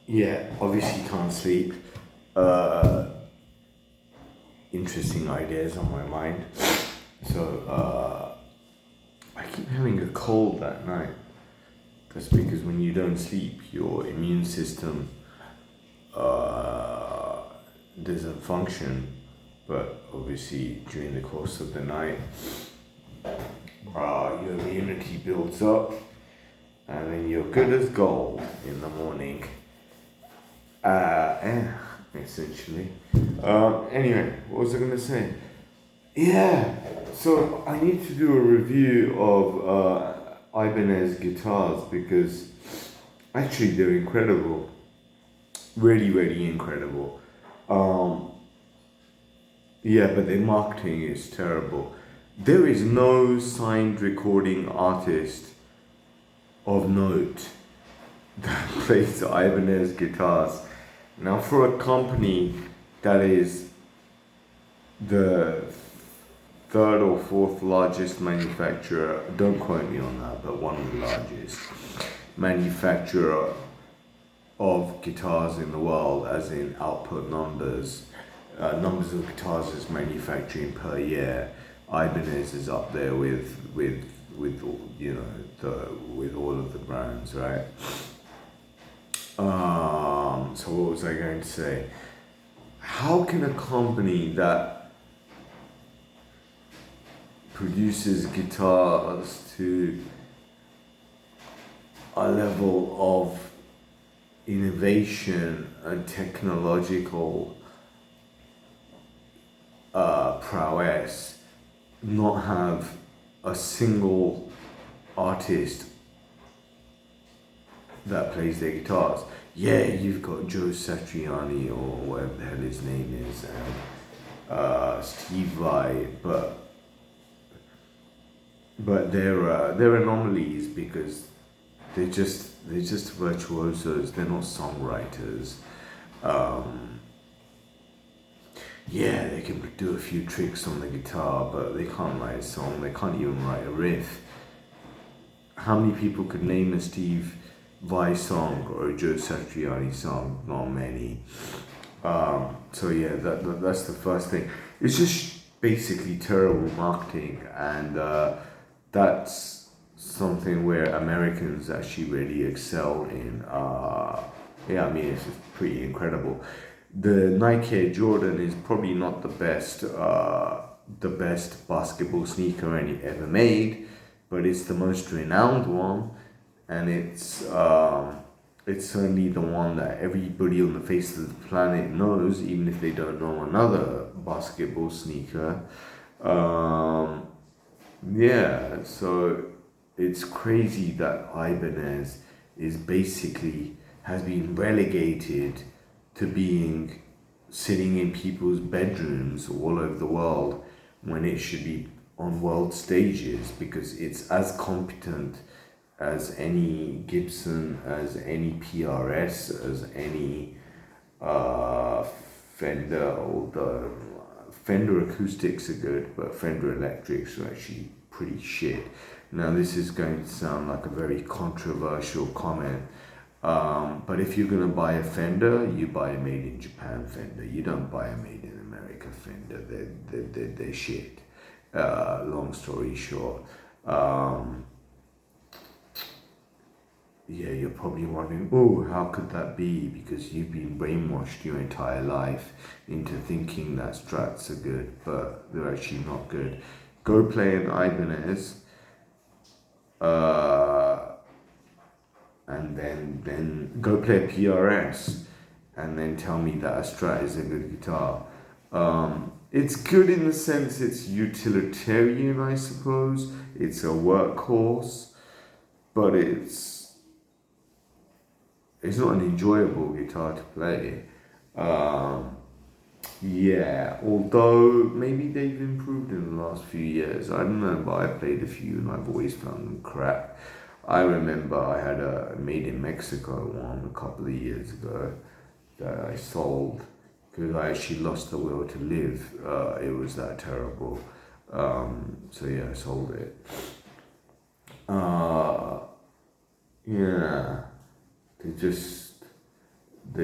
Yeah, obviously can't sleep. Uh, Interesting ideas on my mind. So I keep having a cold at night. That's because when you don't sleep, your immune system uh, doesn't function. But obviously, during the course of the night, your immunity builds up, and then you're good as gold in the morning. Yeah, essentially. Anyway, what was I gonna say? Yeah, so I need to do a review of Ibanez guitars because actually they're incredible, really, really incredible. Um, yeah, but their marketing is terrible. There is no signed recording artist of note that plays Ibanez guitars. Now, for a company that is the third or fourth largest manufacturer, don't quote me on that, but one of the largest manufacturer of guitars in the world, as in output numbers, numbers of guitars is manufacturing per year. Ibanez is up there with with all of the brands, right? So what was I going to say? How can a company that produces guitars to a level of innovation and technological prowess not have a single artist that plays their guitars? Yeah, you've got Joe Satriani or whatever the hell his name is, and Steve Vai, but they're anomalies because they're just virtuosos. They're not songwriters. Um, yeah, they can do a few tricks on the guitar, but they can't write a song. They can't even write a riff. How many people could name a Steve Vai song or a Joe Satriani song? Not many. So yeah, that's the first thing. It's just basically terrible marketing, and that's something where Americans actually really excel in. Yeah, I mean it's just pretty incredible. The Nike Air Jordan is probably not the best basketball sneaker any ever made, but it's the most renowned one, and it's certainly the one that everybody on the face of the planet knows, even if they don't know another basketball sneaker. Um, yeah, so it's crazy that Ibanez is basically has been relegated to being sitting in people's bedrooms all over the world when it should be on world stages because it's as competent as any Gibson, as any PRS, as any uh, Fender, although Fender acoustics are good, but Fender electrics are actually pretty shit. Now, this is going to sound like a very controversial comment, but if you're going to buy a Fender, you buy a made in Japan Fender. You don't buy a made in America Fender. They're shit. Long story short. Um, yeah, you're probably wondering, oh, how could that be? Because you've been brainwashed your entire life into thinking that Strats are good, but they're actually not good. Go play an Ibanez, uh, and then go play a PRS, and then tell me that a Strat is a good guitar. It's good in the sense it's utilitarian, I suppose. It's a workhorse, but it's not an enjoyable guitar to play. Um, yeah, although maybe they've improved in the last few years. I don't know, but I played a few and I've always found them crap. I remember I had a made in Mexico one a couple of years ago that I sold because I actually lost the will to live. It was that terrible. So yeah, I sold it. Uh, yeah, they just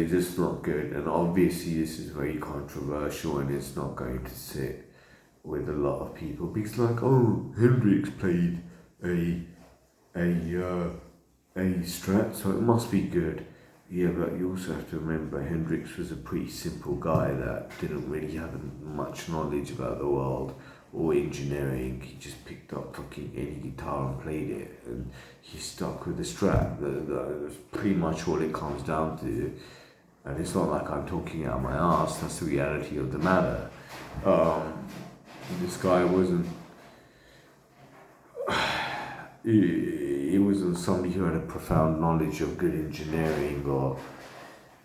they're just not good. And obviously, this is very controversial, and it's not going to sit with a lot of people because, like, oh, Hendrix played a Strat, so it must be good. Yeah, but you also have to remember Hendrix was a pretty simple guy that didn't really have much knowledge about the world or engineering. He just picked up fucking any guitar and played it, and he stuck with the Strat. That's pretty much all it comes down to. And it's not like I'm talking out my ass. That's the reality of the matter. This guy wasn't. He wasn't somebody who had a profound knowledge of good engineering or.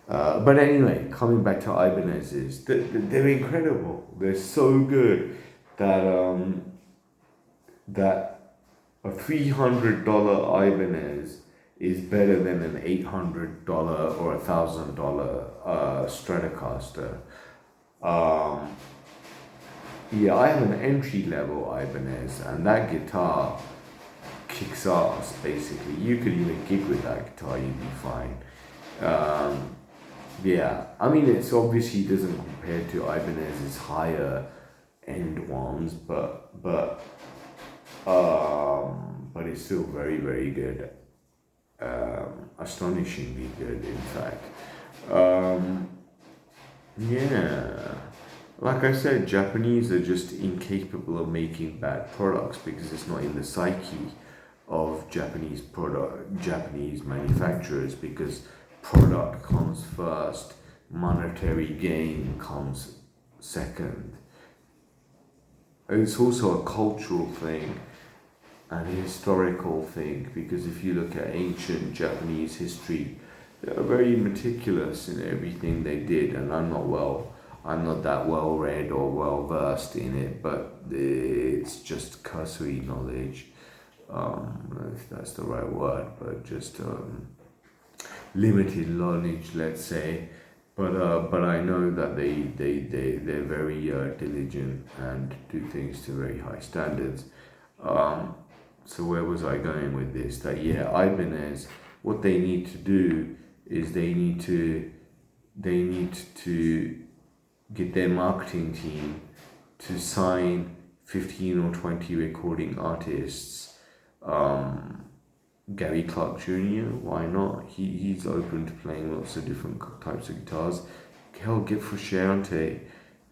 But anyway, coming back to Ibanez's, they're incredible. They're so good that that a $300 Ibanez is better than an $800 or $1,000 Stratocaster. Yeah, I have an entry level Ibanez, and that guitar kicks ass. Basically, you could even gig with that guitar, you'd be fine. Yeah, I mean, it's obviously doesn't compare to Ibanez's higher end ones, but it's still very, very good. Astonishingly good, in fact. Yeah, like I said, Japanese are just incapable of making bad products because it's not in the psyche of Japanese manufacturers, because product comes first, monetary gain comes second. It's also a cultural thing and a historical thing, because if you look at ancient Japanese history, they are very meticulous in everything they did, and I'm not that well read or well versed in it, but it's just cursory knowledge. I don't know if that's the right word, but just limited knowledge, let's say. But I know that they're very diligent and do things to very high standards. So where was I going with this? That yeah, Ibanez, what they need to do is they need to get their marketing team to sign 15 or 20 recording artists. Gary Clark Jr., why not? He's open to playing lots of different types of guitars. Hell, get Frusciante.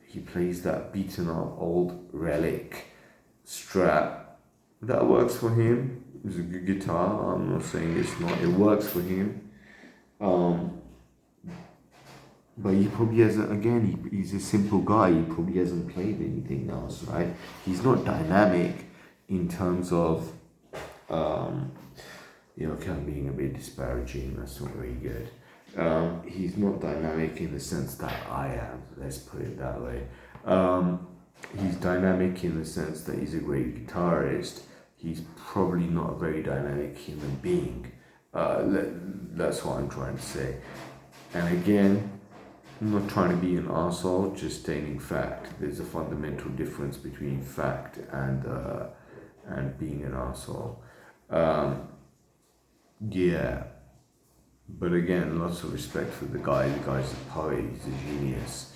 He plays that beaten up old relic Strat. That works for him. It's a good guitar. I'm not saying it's not. It works for him. But he probably hasn't, again, he's a simple guy. He probably hasn't played anything else, right? He's not dynamic in terms of, kind of being a bit disparaging. That's not very good. He's not dynamic in the sense that I am. Let's put it that way. He's dynamic in the sense that he's a great guitarist. He's probably not a very dynamic human being. That's what I'm trying to say. And again, I'm not trying to be an arsehole, just stating fact. There's a fundamental difference between fact and being an arsehole. Yeah. But again, lots of respect for the guy. The guy's a poet, he's a genius.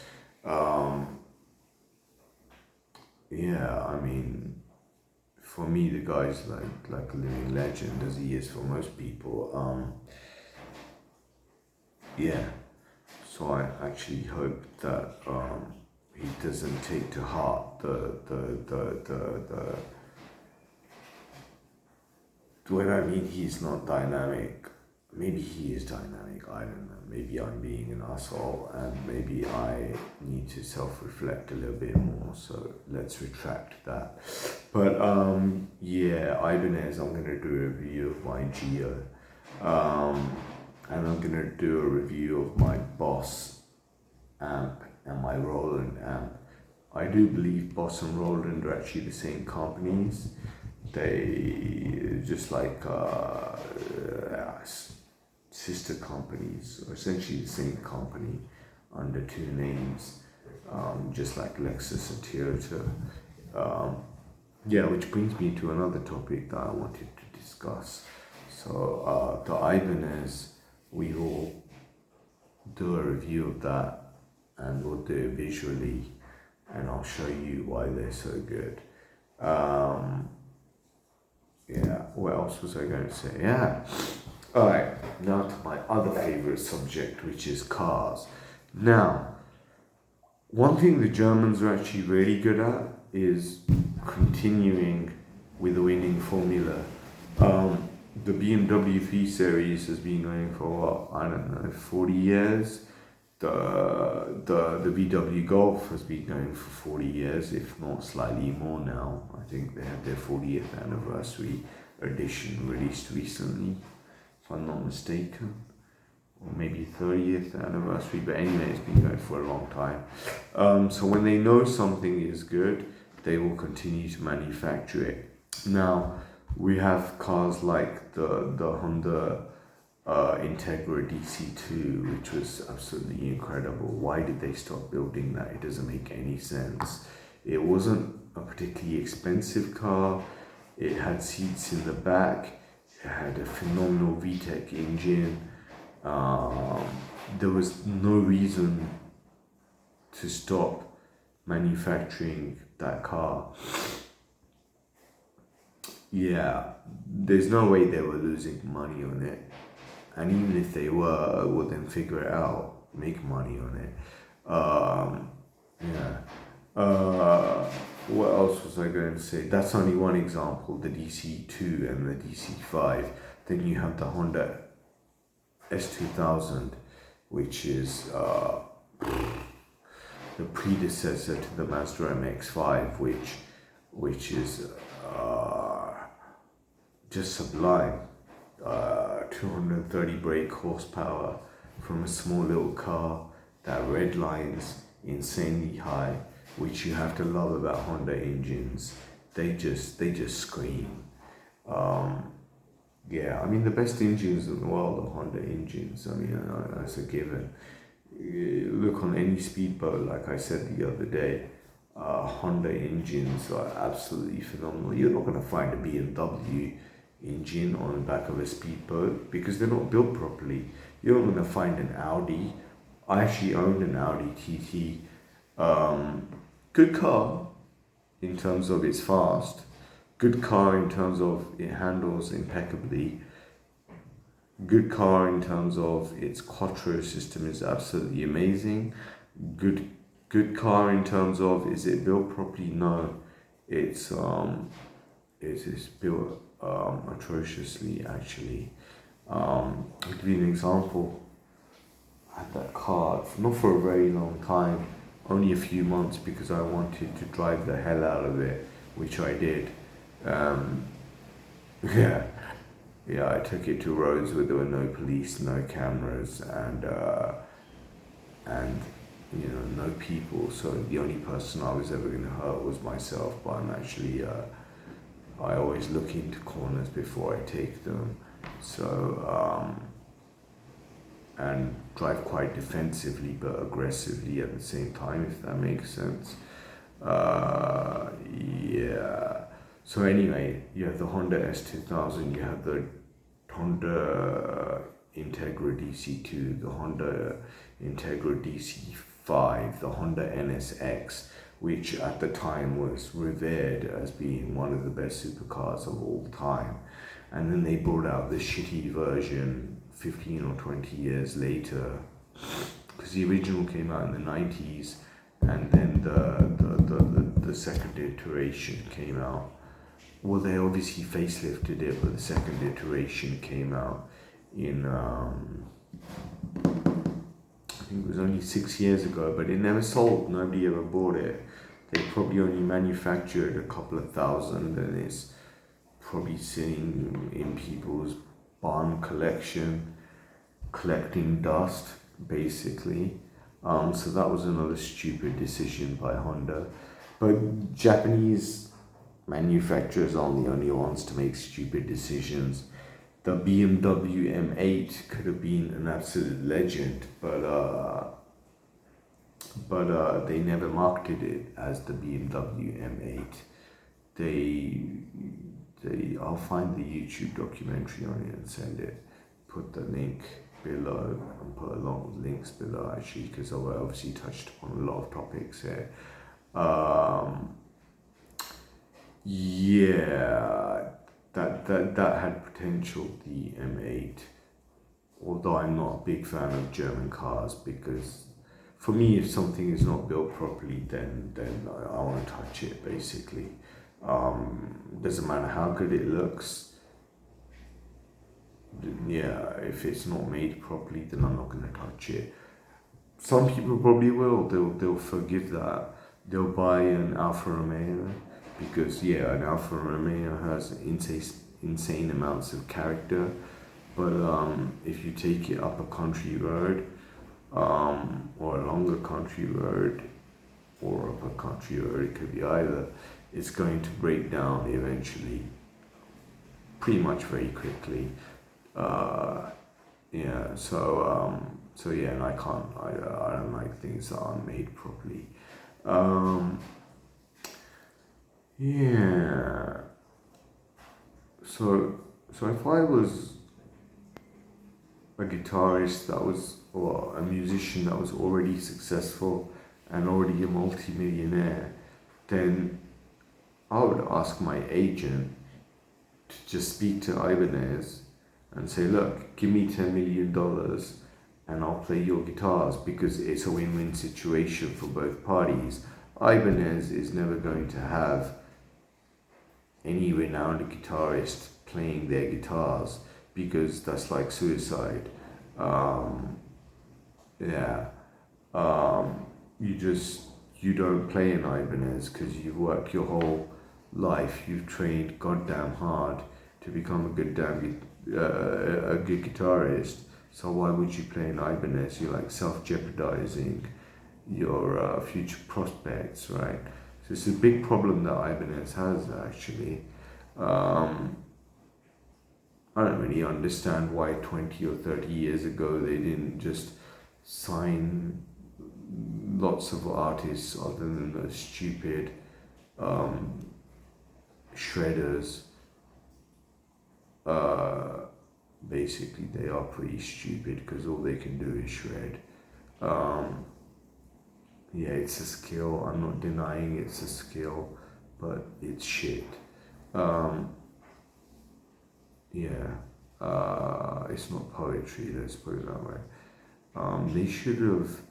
Yeah, I mean, for me, the guy's like a living legend, as he is for most people. Yeah. So I actually hope that he doesn't take to heart when I mean he's not dynamic. Maybe he is dynamic, I don't know. Maybe I'm being an asshole, and maybe I need to self-reflect a little bit more, so let's retract that. But yeah, Ibanez, I'm going to do a review of my Geo, and I'm going to do a review of my Boss amp and my Roland amp. I do believe Boss and Roland are actually the same companies. They just like sister companies, or essentially the same company under two names, just like Lexus and Toyota. Yeah, which brings me to another topic that I wanted to discuss. So the Ibanez, we all do a review of that, and we'll do it visually, and I'll show you why they're so good. Yeah, what else was I going to say? Yeah. Alright, now to my other favorite subject, which is cars. Now, one thing the Germans are actually really good at is continuing with the winning formula. The BMW 3 Series has been going for what, I don't know, 40 years. The VW Golf has been going for 40 years, if not slightly more now. I think they had their 40th anniversary edition released recently, if I'm not mistaken, or maybe 30th anniversary, but anyway, it's been going for a long time. So when they know something is good, they will continue to manufacture it. Now, we have cars like the Honda Integra DC2, which was absolutely incredible. Why did they stop building that? It doesn't make any sense. It wasn't a particularly expensive car. It had seats in the back. It had a phenomenal VTEC engine. There was no reason to stop manufacturing that car. Yeah, there's no way they were losing money on it. And even if they were, well, then figure it out, make money on it. What else was I going to say? That's only one example, the DC2 and the DC5. Then you have the Honda S2000, which is the predecessor to the Mazda MX-5, which is just sublime. 230 brake horsepower from a small little car that red lines insanely high, which you have to love about Honda engines. They just scream. Yeah, I mean, the best engines in the world are Honda engines. I mean, that's a given. Look on any speedboat, like I said the other day, Honda engines are absolutely phenomenal. You're not going to find a BMW engine on the back of a speedboat because they're not built properly. You're not going to find an Audi. I actually owned an Audi TT. Good car in terms of it's fast. Good car in terms of it handles impeccably. Good car in terms of its quattro system is absolutely amazing. Good car in terms of is it built properly? No, it is built atrociously actually. I'll give you an example. I had that car not for a very long time, only a few months, because I wanted to drive the hell out of it, which I did. Yeah, I took it to roads where there were no police, no cameras, and you know, no people. So the only person I was ever going to hurt was myself. But I'm actually I always look into corners before I take them. So and drive quite defensively but aggressively at the same time, if that makes sense. Yeah. So anyway, you have the Honda S2000, you have the Honda Integra DC2, the Honda Integra DC5, the Honda NSX, which at the time was revered as being one of the best supercars of all time. And then they brought out the shitty version 15 or 20 years later, because the original came out in the 90s, and then the second iteration came out. Well, they obviously facelifted it, but the second iteration came out in, I think it was only 6 years ago, but it never sold. Nobody ever bought it. They probably only manufactured a couple of thousand, and it's probably sitting in people's barn collection, collecting dust, basically. So that was another stupid decision by Honda. But Japanese manufacturers aren't the only ones to make stupid decisions. The BMW M8 could have been an absolute legend, but they never marketed it as the BMW M8. I'll find the YouTube documentary on it and send it. Put the link below and put a lot of links below actually, because I obviously touched upon a lot of topics here. Yeah, that had potential, the M8. Although I'm not a big fan of German cars, because for me, if something is not built properly, then I want to touch it basically. Doesn't matter how good it looks. Yeah, if it's not made properly, then I'm not going to touch it. Some people probably will. They'll forgive that. They'll buy an Alfa Romeo because an Alfa Romeo has insane amounts of character. But if you take it up a country road, or a longer country road, or up a country road, it could be either, it's going to break down eventually, pretty much very quickly. And I don't like things that aren't made properly. Yeah. So if I was a guitarist or a musician that was already successful and already a multi-millionaire, then I would ask my agent to just speak to Ibanez and say, look, give me $10 million and I'll play your guitars, because it's a win-win situation for both parties. Ibanez is never going to have any renowned guitarist playing their guitars, because that's like suicide. You don't play in Ibanez because you've worked your whole life, you've trained goddamn hard to become a good guitarist. So why would you play in Ibanez? You're like self-jeopardizing your future prospects, right? So it's a big problem that Ibanez has actually. I don't really understand why 20 or 30 years ago they didn't just sign lots of artists other than those stupid shredders. Basically, they are pretty stupid because all they can do is shred. It's a skill. I'm not denying it's a skill, but it's shit. It's not poetry, let's put it that way. They should have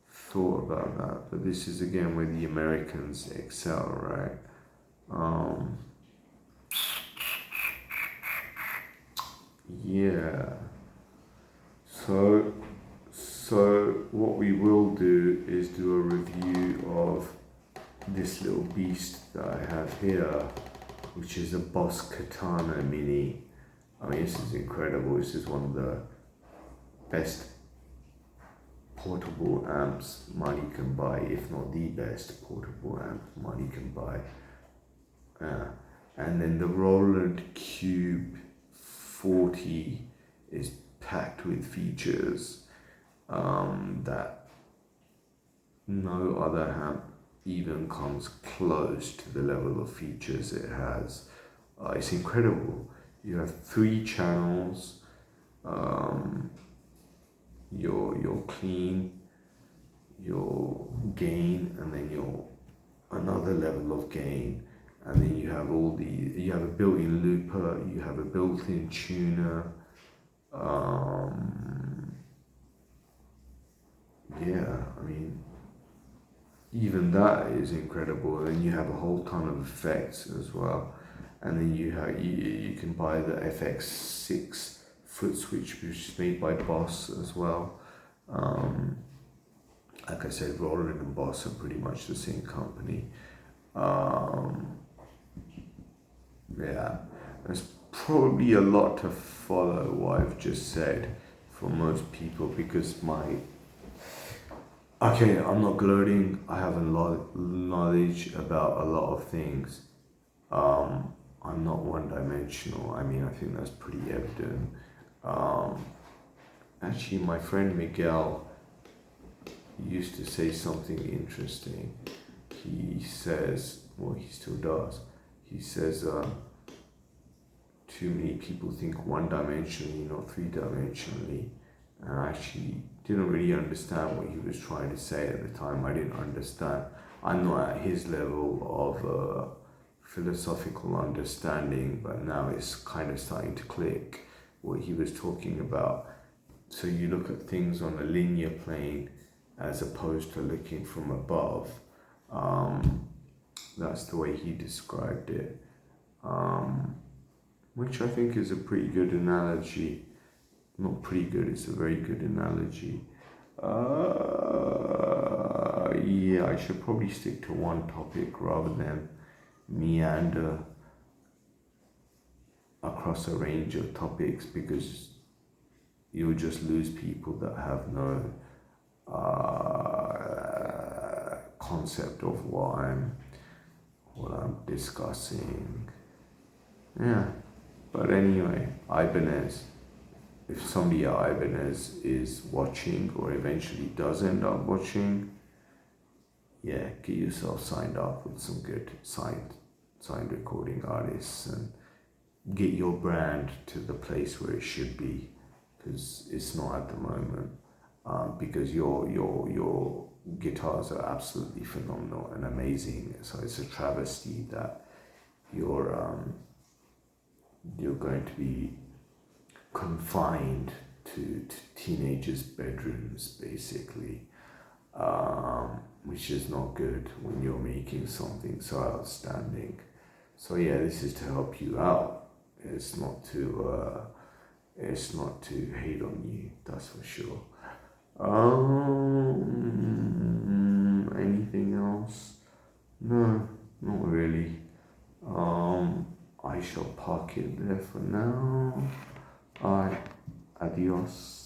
thought about that, but this is again where the Americans excel, right? So what we will do is do a review of this little beast that I have here, which is a Boss Katana Mini. I mean, this is incredible. This is one of the best portable amps money can buy, if not the best portable amp money can buy. And then the Roland Cube 40 is packed with features that no other amp even comes close to the level of features it has. It's incredible. You have 3 channels, your clean, your gain, and then your another level of gain, and then you have you have a built-in looper, you have a built-in tuner. I mean, even that is incredible. Then you have a whole ton of effects as well, and then you can buy the FX6 foot switch, which is made by Boss as well. Like I said, Roland and Boss are pretty much the same company. There's probably a lot to follow what I've just said for most people, because I'm not gloating. I have a lot of knowledge about a lot of things. I'm not one-dimensional. I mean, I think that's pretty evident. Actually, my friend Miguel used to say something interesting. He says, well, he still does. He says, too many people think one-dimensionally, not 3-dimensionally. and I actually didn't really understand what he was trying to say at the time. I didn't understand. I'm not at his level of philosophical understanding, but now it's kind of starting to click what he was talking about. So you look at things on a linear plane as opposed to looking from above. That's the way he described it, which I think is a pretty good analogy. Not pretty good, it's a very good analogy. Yeah, I should probably stick to one topic rather than meander across a range of topics, because you'll just lose people that have no concept of what I'm discussing. Yeah, but anyway, Ibanez. If somebody at Ibanez is watching or eventually does end up watching, yeah, get yourself signed up with some good signed recording artists and get your brand to the place where it should be, because it's not at the moment. Because your guitars are absolutely phenomenal and amazing. So it's a travesty that you're going to be confined to teenagers' bedrooms, basically, which is not good when you're making something so outstanding. So yeah, this is to help you out. It's not to hate on you. That's for sure. Anything else? No, not really. I shall park it there for now. Alright, adios.